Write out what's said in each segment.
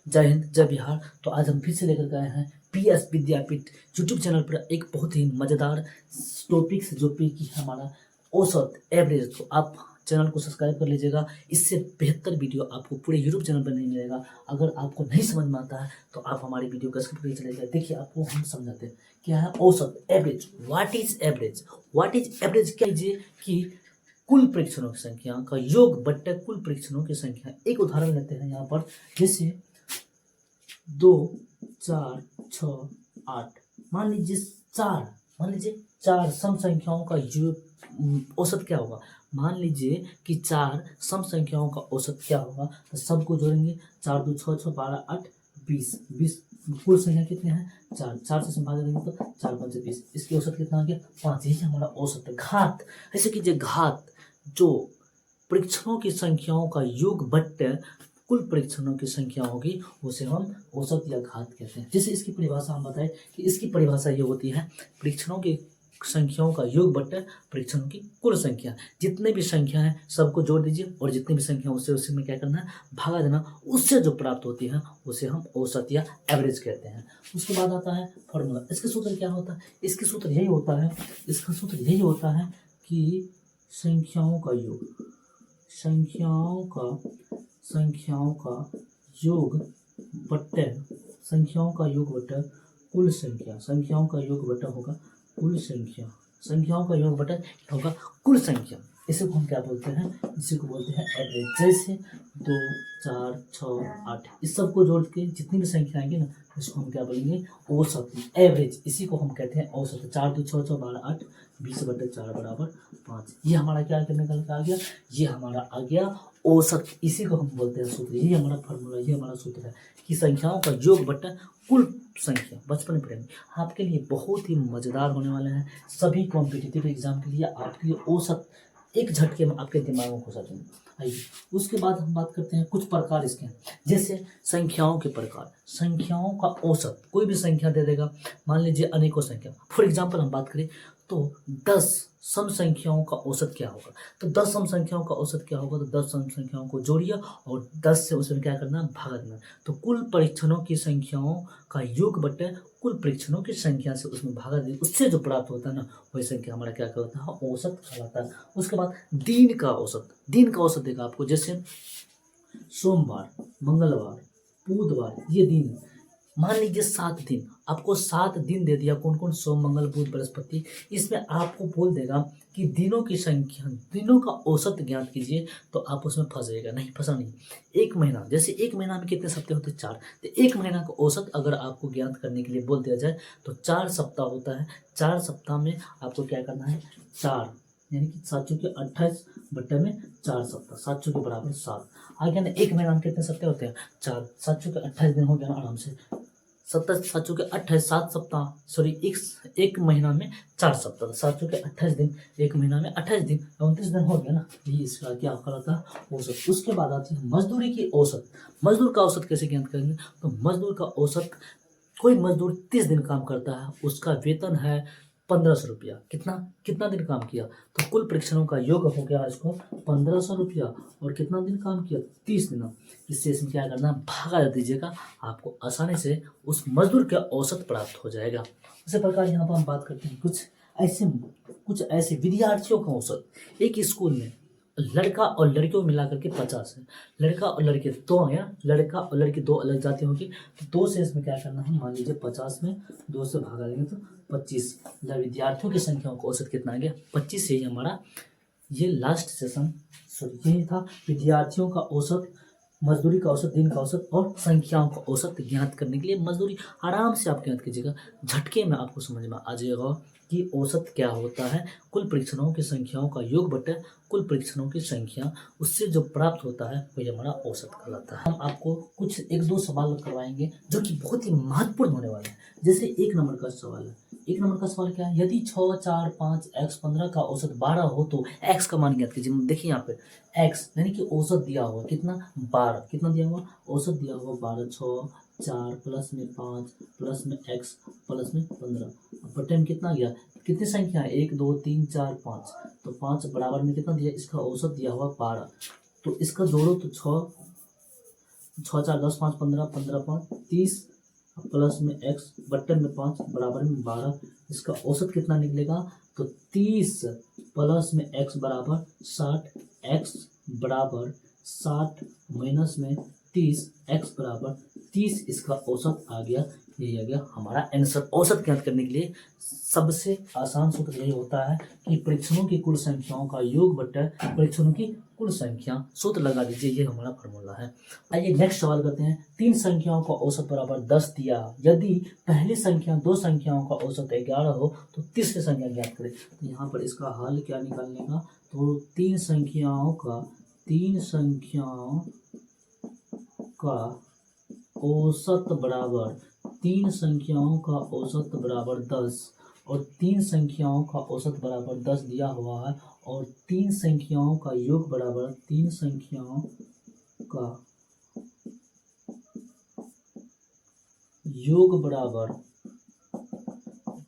जय हिंद, जय बिहार। तो आज हम फिर से लेकर गए हैं पीएस विद्यापीठ यूट्यूब चैनल पर एक बहुत ही मज़ेदार टॉपिक्स जो कि हमारा औसत एवरेज। तो आप चैनल को सब्सक्राइब कर लीजिएगा, इससे बेहतर वीडियो आपको पूरे यूट्यूब चैनल पर नहीं मिलेगा। अगर आपको नहीं समझ में आता है तो आप हमारी वीडियो को स्किप करके चले जाए। देखिए, आपको हम समझाते हैं क्या है औसत average. What is average? What is average क्या लीजिए कि कुल परीक्षणों की संख्या का योग बट्टे कुल परीक्षणों की संख्या। एक उदाहरण लेते हैं यहाँ पर, जैसे 2, 4, 6, 8। मान लीजिए चार सम संख्याओं का योग औसत क्या होगा। मान लीजिए कि 4 सम संख्याओं का औसत क्या होगा, तो सबको जोड़ेंगे। 4 2 6 6 12 8 20 कुल संख्या कितने हैं? 4 से संभाग करेंगे तो 4 5 20। इसकी औसत कितना आ गया? 5। यही हमारा औसत है। घात ऐसे कीजिए, घात जो परीक्षणों की संख्याओं का योग बट्टे कुल परीक्षणों की संख्या होगी उसे हम औसत या घात कहते हैं। जैसे इसकी परिभाषा हम बताएं कि इसकी परिभाषा ये होती है, परीक्षणों की संख्याओं का योग बट्टे परीक्षणों की कुल संख्या। जितने भी संख्या है सबको जोड़ दीजिए और जितनी भी संख्या उससे में क्या करना है, भागा देना। उससे जो प्राप्त होती है उसे हम औसत या एवरेज कहते हैं। उसके बाद आता है फॉर्मूला। इसके सूत्र क्या होता है? इसका सूत्र यही होता है कि संख्याओं का योग बट्टे कुल संख्या। संख्याओं का योग बट्टा होगा कुल संख्या। संख्याओं का योग बट्टा होगा कुल संख्या। इसे को हम क्या बोलते हैं? इसी को बोलते हैं एवरेज। जैसे 2 4 6 8 इस सब को जोड़ के जितनी भी संख्या आएंगी ना, इसको हम क्या बोलेंगे? औसत, एवरेज। इसी को हम कहते हैं औसत। 4 2 6 6 12 8 20/4 बराबर 5। ये हमारा क्या निकल के आ गया? ये हमारा आ गया औसत। इसी को हम बोलते हैं सूत्र। यही हमारा फॉर्मूला, ये हमारा सूत्र है कि संख्याओं का योग बट्टा कुल संख्या। बचपन में पढ़ेंगे। आपके लिए बहुत ही मज़ेदार होने वाले हैं। सभी कॉम्पिटिटिव एग्जाम के लिए आपके लिए औसत एक झटके में आपके दिमाग में घुसा देंगे। आइए, उसके बाद हम बात करते हैं कुछ प्रकार इसके। जैसे संख्याओं के प्रकार। संख्याओं का औसत कोई भी संख्या दे देगा। मान लीजिए अनेकों संख्या। फॉर एग्जाम्पल हम बात करें तो 10 सम संख्याओं का औसत क्या होगा। तो 10 सम संख्याओं का औसत क्या होगा? तो 10 सम संख्याओं को जोड़िए और 10 से उसमें क्या करना? भाग देना। तो कुल परीक्षणों की संख्याओं का योग बटे कुल परीक्षणों की संख्या से उसमें भागा दे, उससे जो प्राप्त होता है ना, वही संख्या हमारा क्या कहलाता है? औसत कहलाता है। उसके बाद दिन का औसत देगा आपको। जैसे सोमवार, मंगलवार, बुधवार, ये दिन। मान लीजिए 7 दिन, आपको 7 दिन दे दिया। कौन कौन? सोम मंगल बुध बृहस्पति। इसमें आपको बोल देगा कि दिनों की संख्या, दिनों का औसत ज्ञात कीजिए, तो आप उसमें फंस जाएगा। नहीं, फंसा नहीं। एक महीना, जैसे एक महीना में कितने सप्ताह होते हैं? 4। तो एक महीना का औसत अगर आपको ज्ञात करने के लिए बोल दिया जाए तो 4 सप्ताह होता है। 4 सप्ताह में आपको क्या करना है? 4 यानी कि 7 चौके 28 बट्टे में 4 सप्ताह। 7 चौके बराबर 7 आ गया ना। एक महीना में कितने सप्ताह होते हैं? 4। 7 चौके 28 दिन हो गया ना आराम से। 7 चौके 28, 7 सप्ताह, सॉरी एक महीना में 4 सप्ताह। 7 चौके 28 दिन, एक महीना में 28 दिन, 29 दिन हो गया ना। ये इसका क्या कहलाता है? औसत। उसके बाद आती है मजदूरी की औसत। मजदूर का औसत कैसे ज्ञात करेंगे? तो मजदूर का औसत, कोई मजदूर 30 दिन काम करता है, उसका वेतन है 1500 रुपया। कितना दिन काम किया? तो कुल परीक्षणों का योग हो गया इसको 1500 रुपया। और कितना दिन काम किया? 30 दिन। इससे इसमें क्या करना? भागा दीजिएगा। आपको आसानी से उस मजदूर का औसत प्राप्त हो जाएगा। इसी प्रकार यहाँ पर हम बात करते हैं कुछ ऐसे विद्यार्थियों का औसत। एक स्कूल में लड़का और लड़कियों मिलाकर के 50 है। लड़का और लड़के 2 हैं। लड़का और लड़की 2 अलग जाति होगी, तो 2 से इसमें क्या करना है? मान लीजिए 50 में 2 से भागा लेंगे तो 25। विद्यार्थियों की संख्या का औसत कितना आ गया? 25 से ही हमारा ये लास्ट सेशन, सॉरी यही था विद्यार्थियों का औसत, मजदूरी का औसत, दिन का औसत और संख्याओं का औसत ज्ञात करने के लिए। मजदूरी आराम से आप ज्ञात कीजिएगा, झटके में आपको समझ में आ जाएगा कि औसत क्या होता है। कुल परीक्षणों की संख्याओं का योग बटे कुल परीक्षणों की संख्या, उससे जो प्राप्त होता है वही हमारा औसत कहलाता है। हम आपको कुछ 1-2 सवाल करवाएंगे जो कि बहुत ही महत्वपूर्ण होने वाले हैं। जैसे 1 नंबर का सवाल है। 1 नंबर का सवाल क्या है? यदि 6 4 5 x 15 का औसत 12 हो तो x का मान ज्ञात कीजिए। देखिए यहाँ पे x यानी कि औसत दिया हुआ कितना? 12। कितना दिया हुआ? औसत दिया हुआ 12। 6 4 प्लस में 5 प्लस में x प्लस में 15। बटे में कितना गया? कितनी संख्या है? 1 2 3 4 5। तो 5 बराबर में कितना दिया? इसका औसत दिया हुआ 12। तो इसका जोड़ो तो 6 छः चार 10 5 15, 15 5 30 प्लस में x बट्टन में 5 बराबर में 12। इसका औसत कितना निकलेगा? तो 30 प्लस में x बराबर 60, x बराबर 60 माइनस में 30, x बराबर 30। इसका औसत आ गया, यही आ गया हमारा आंसर। औसत ज्ञात करने के लिए सबसे आसान सूत्र यही होता है कि परीक्षणों की कुल संख्याओं का योग बटा परीक्षणों की कुल संख्या, सूत्र लगा दीजिए, ये हमारा फॉर्मूला है। आइए नेक्स्ट सवाल करते हैं। तीन संख्याओं का औसत बराबर 10 दिया, यदि पहली संख्या दो संख्याओं का औसत 11 हो तो तीसरी संख्या ज्ञात करें। तो यहाँ पर इसका हल क्या निकालने का? तो तीन संख्याओं का औसत बराबर, तीन संख्याओं का औसत बराबर 10 और तीन संख्याओं का औसत बराबर 10 दिया हुआ है और तीन संख्याओं का योग बराबर, तीन संख्याओं का योग बराबर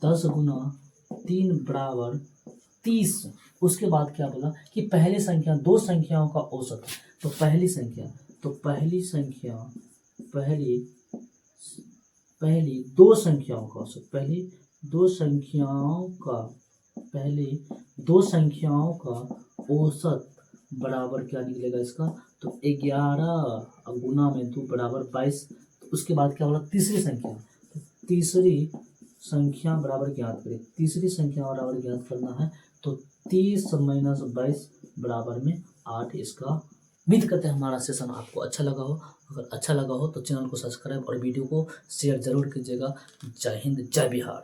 10 गुना 3 बराबर 30। उसके बाद क्या बोला कि पहली संख्या दो संख्याओं का औसत है। तो पहली दो संख्याओं का औसत, पहली दो संख्याओं का औसत बराबर क्या निकलेगा इसका? तो 11 गुना में 2 बराबर 22। तो उसके बाद क्या बोला? तीसरी संख्या, तो तीसरी संख्या बराबर ज्ञात करें। तीसरी संख्या बराबर ज्ञात करना है तो 30 माइनस 22 बराबर में 8। इसका उम्मीद करते हैं हमारा सेशन आपको अच्छा लगा हो। अगर अच्छा लगा हो तो चैनल को सब्सक्राइब और वीडियो को शेयर जरूर कीजिएगा। जय हिंद, जय बिहार।